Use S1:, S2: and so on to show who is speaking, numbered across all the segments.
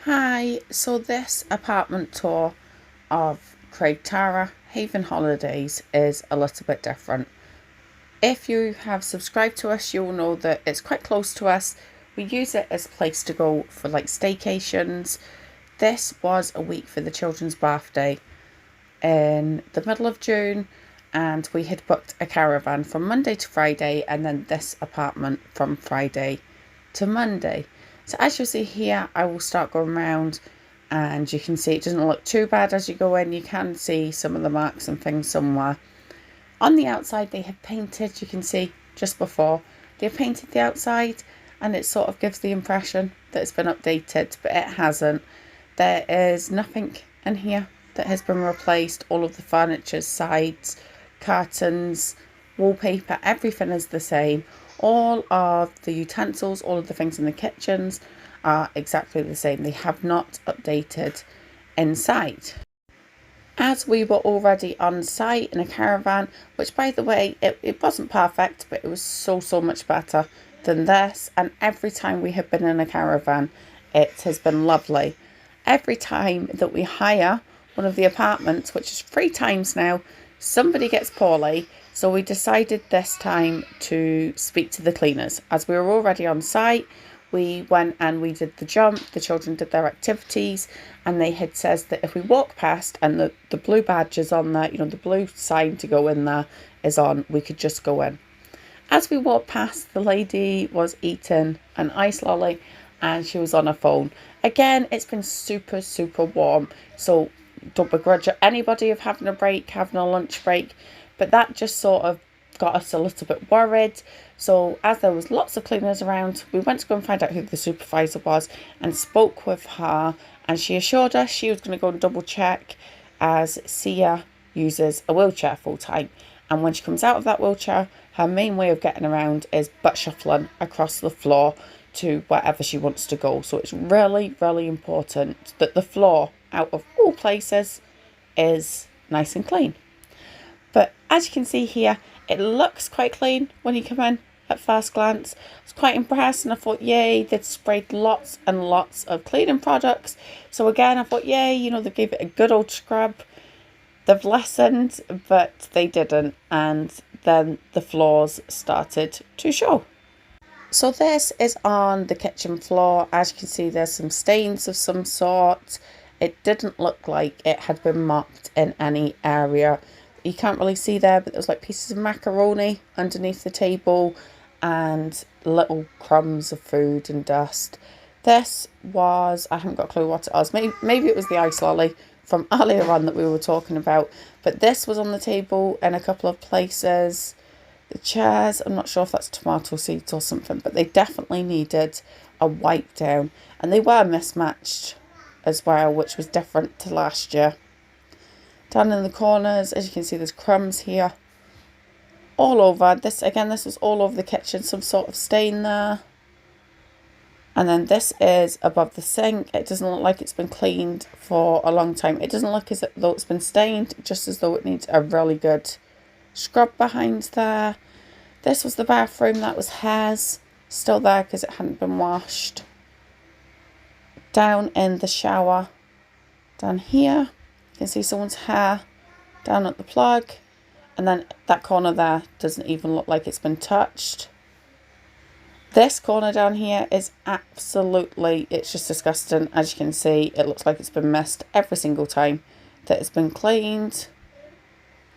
S1: Hi, so this apartment tour of Craig Tara Haven Holidays is a little bit different. If you have subscribed to us, you'll know that it's quite close to us. We use it as a place to go for like staycations. This was a week for the children's birthday in the middle of June, and we had booked a caravan from Monday to Friday, and then this apartment from Friday to Monday. So as you'll see here, I will start going around, and you can see it doesn't look too bad as you go in. You can see some of the marks and things somewhere. On the outside they have painted, you can see just before, they've painted the outside, and it sort of gives the impression that it's been updated, but it hasn't. There is nothing in here that has been replaced. All of the furniture, sides, curtains, wallpaper, everything is the same. All of the utensils, all of the things in the kitchens are exactly the same. They have not updated inside. As we were already on site in a caravan, which by the way, it wasn't perfect, but it was so much better than this. And every time we have been in a caravan, it has been lovely. Every time that we hire one of the apartments, which is 3 times now, somebody gets poorly. So we decided this time to speak to the cleaners. As we were already on site, we went and we did the jump. The children did their activities, and they had says that if we walk past and the blue badge is on there, the blue sign to go in there is on, we could just go in. As we walked past, the lady was eating an ice lolly and she was on her phone. Again, it's been super warm, so don't begrudge anybody of having a break, having a lunch break, but that just sort of got us a little bit worried. So as there was lots of cleaners around, we went to go and find out who the supervisor was and spoke with her, and she assured us she was going to go and double check, as Sia uses a wheelchair full time, and when she comes out of that wheelchair, her main way of getting around is butt shuffling across the floor to wherever she wants to go. So it's really important that the floor, out of all places, is nice and clean. But as you can see here, it looks quite clean when you come in at first glance. I was quite impressed, and I thought, yay, they'd sprayed lots and lots of cleaning products. So again, I thought, yay, they gave it a good old scrub. They've listened, but they didn't. And then the floors started to show. So this is on the kitchen floor. As you can see, there's some stains of some sort. It didn't look like it had been mopped in any area. You can't really see there, but there's like pieces of macaroni underneath the table and little crumbs of food and dust. This was, I haven't got a clue what it was. Maybe it was the ice lolly from earlier on that we were talking about. But this was on the table in a couple of places. The chairs, I'm not sure if that's tomato seeds or something, but they definitely needed a wipe down. And they were mismatched as well, which was different to last year. Down in the corners, as you can see, there's crumbs here. All over. This was all over the kitchen, some sort of stain there. And then this is above the sink. It doesn't look like it's been cleaned for a long time. It doesn't look as though it's been stained, just as though it needs a really good scrub behind there. This was the bathroom. That was hairs still there because it hadn't been washed. Down in the shower, down here, you can see someone's hair down at the plug. And then that corner there doesn't even look like it's been touched. This corner down here is absolutely, it's just disgusting. As you can see, it looks like it's been missed every single time that it's been cleaned.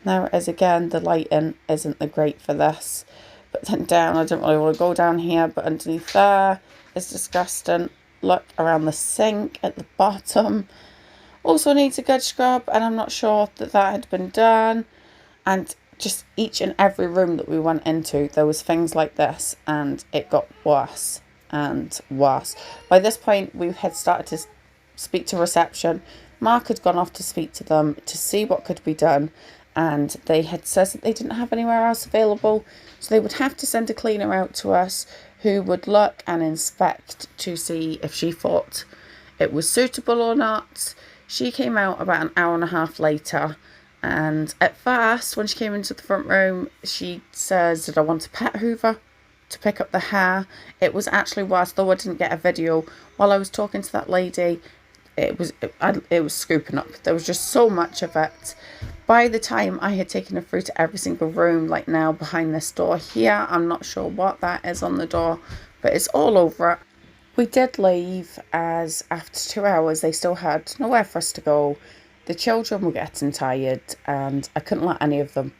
S1: There it is again. The lighting isn't the great for this. But then down, I don't really want to go down here, but underneath there is disgusting. Look around the sink at the bottom. Also needs a good scrub, and I'm not sure that had been done. And just each and every room that we went into, there was things like this, and it got worse and worse. By this point, we had started to speak to reception. Mark had gone off to speak to them to see what could be done, and they had said that they didn't have anywhere else available, so they would have to send a cleaner out to us who would look and inspect to see if she thought it was suitable or not. She came out about an hour and a half later, and at first when she came into the front room, she says, "Did I want a pet hoover?" to pick up the hair. It was actually worse, though I didn't get a video. While I was talking to that lady, it was scooping up. There was just so much of it. By the time I had taken her through to every single room, like now behind this door here, I'm not sure what that is on the door, but it's all over it. We did leave, as after 2 hours they still had nowhere for us to go. The children were getting tired and I couldn't let any of them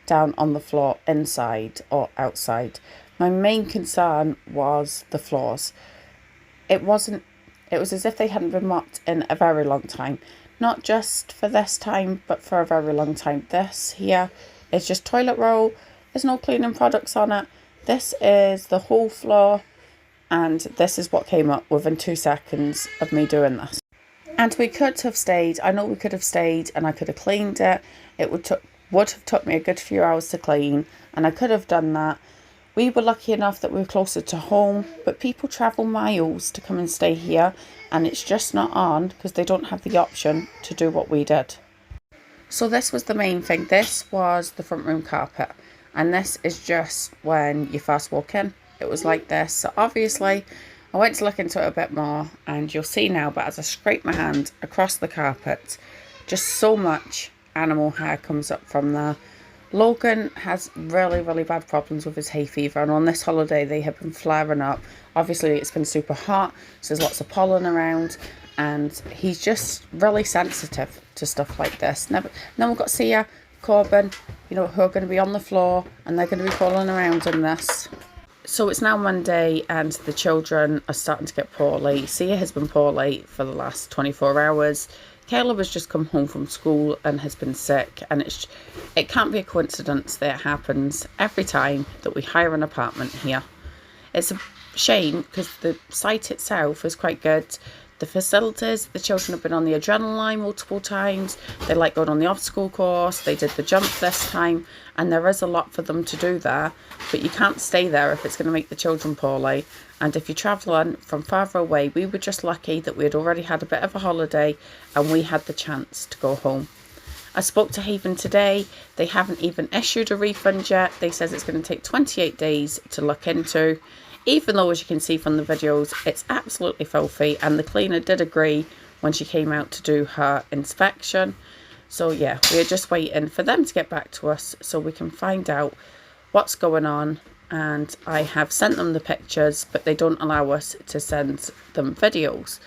S1: down on the floor inside or outside. My main concern was the floors. It was as if they hadn't been mopped in a very long time. Not just for this time, but for a very long time. This here is just toilet roll. There's no cleaning products on it. This is the whole floor. And this is what came up within 2 seconds of me doing this. And we could have stayed. I know we could have stayed and I could have cleaned it. It would have took me a good few hours to clean. And I could have done that. We were lucky enough that we were closer to home, but people travel miles to come and stay here, and it's just not on because they don't have the option to do what we did. So this was the main thing. This was the front room carpet, and this is just when you first walk in. It was like this. So obviously I went to look into it a bit more, and you'll see now, but as I scrape my hand across the carpet, just so much animal hair comes up from there. Logan has really, really bad problems with his hay fever, and on this holiday they have been flaring up. Obviously it's been super hot, so there's lots of pollen around, and he's just really sensitive to stuff like this. Then we've got Sia, Corbin, who are going to be on the floor, and they're going to be crawling around in this. So it's now Monday and the children are starting to get poorly. Sia has been poorly for the last 24 hours. Caleb has just come home from school and has been sick, and it can't be a coincidence that it happens every time that we hire an apartment here. It's a shame because the site itself is quite good. The facilities, the children have been on the adrenaline multiple times. They like going on the obstacle course. They did the jump this time, and there is a lot for them to do there, but you can't stay there if it's going to make the children poorly. And if you're travelling from farther away, we were just lucky that we had already had a bit of a holiday and we had the chance to go home. I spoke to Haven today. They haven't even issued a refund yet. They says it's going to take 28 days to look into. Even though, as you can see from the videos, it's absolutely filthy, and the cleaner did agree when she came out to do her inspection. So yeah, we're just waiting for them to get back to us so we can find out what's going on. And I have sent them the pictures, but they don't allow us to send them videos.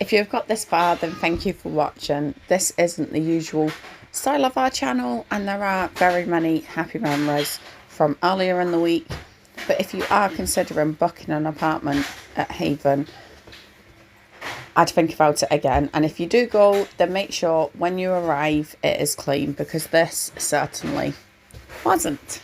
S1: If you've got this far, then thank you for watching. This isn't the usual style of our channel, and there are very many happy memories from earlier in the week. But if you are considering booking an apartment at Haven, I'd think about it again. And if you do go, then make sure when you arrive it is clean, because this certainly wasn't.